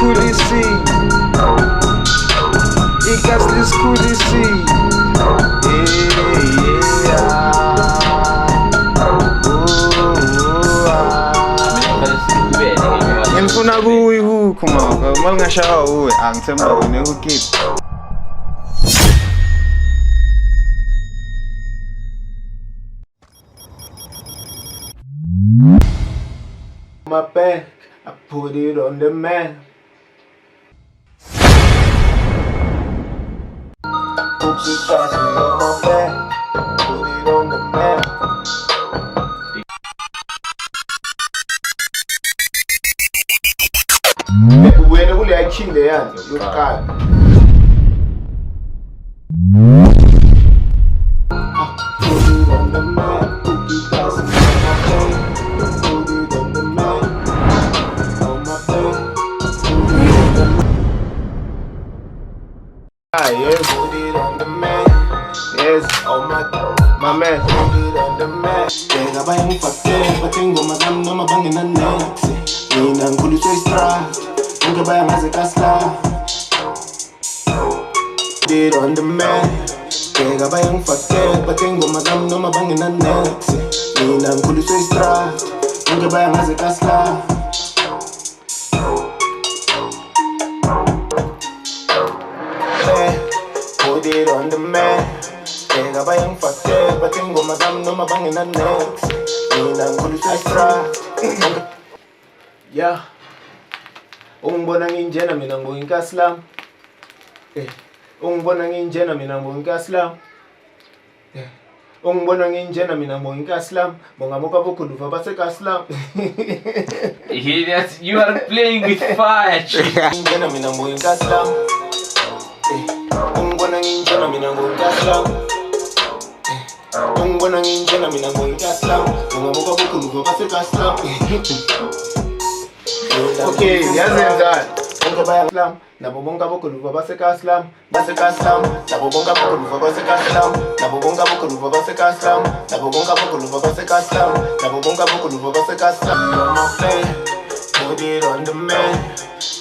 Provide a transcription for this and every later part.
IKAS'LISKHULISILE. IKAS'LISKHULISILE. Ngifuna kuyihook mama, malingashaya uwe angithemba unehookip. My back, I put it on the map. Put your thoughts on my back, put it on the map. Wena kule achile yani, yokuqala. Put it on the map, put your thoughts on my back, put it on the map. Yes, put it on the man. Yes, oh my man, put it on the man. Tega ba yung fakte, patingo magam no mabangin na next. Ninang kulit sa extra, tega ba yung IKAS'LISKHULISILE. Put it on the man. Tega ba yung fakte, patingo magam no mabangin na next. Ninang kulit sa extra, tega ba yung IKAS'LISKHULISILE. Put it on the man. Tega ba yung fakte, patingo magam no mabangin na next. Ninang kulit sa extra. Yeah. Ungbo ng inje na minang buing kaslam. Ungbo ng inje na minang buing kaslam. Ungbo ng inje na minang buing kaslam. Mga mukha buko dufa ba sa kaslam. You are playing with fire. Inje na minang buing kaslam. Ungbo ng inje na minang buing kaslam. Ungbo ng inje na minang buing kaslam. Mga mukha buko dufa ba sa kaslam. Okay, yazenzani ongebayaslam nabo bonke abokuluva basekaslam basekaslam nabo bonke abokuluva basekaslam nabo bonke abokuluva basekaslam nabo bonke abokuluva basekaslam nabo bonke abokuluva basekaslam put it on the man.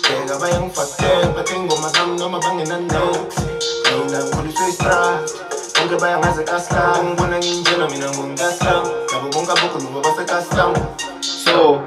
Tega ba yung fakte, patingo magam no mabangin na next. Ninang kulit sa extra, onge ba yung IKAS'LISKHULISILE. Ungbo ng inje na minang buing kaslam, nabo bonke abokuluva basekaslam. So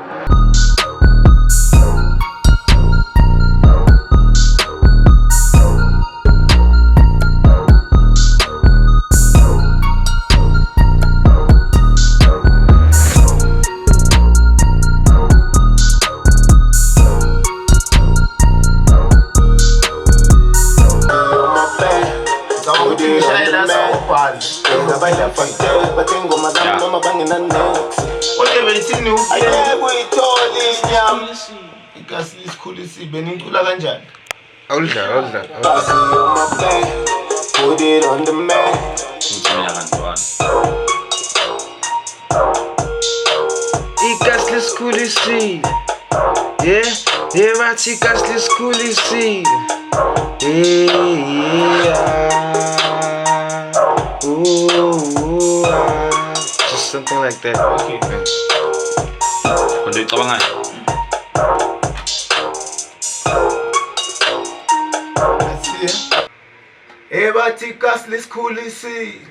patingo madam no mabangin na next. Whatever it's in you. Ayebo itoli nyam. IKAS'LISKHULISILE benintula kanjani? Awudla. Put it on the man. IKAS'LISKHULISILE. Yeah, right, IKAS'LISKHULISILE. Just something like that. Okay. Konduit ka ba nga? IKAS'LISKHULISILE.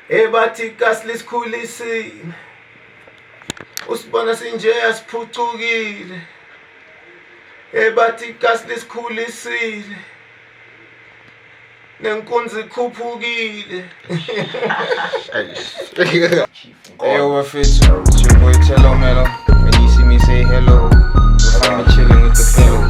IKAS'LISKHULISILE. Usibona sinje asiphucukile. IKAS'LISKHULISILE. Nenkunzi ikhuphukile. Hey, overfitting. It's your boy Tello Mello. When you see me, say hello. You'll find me chilling with the pillows.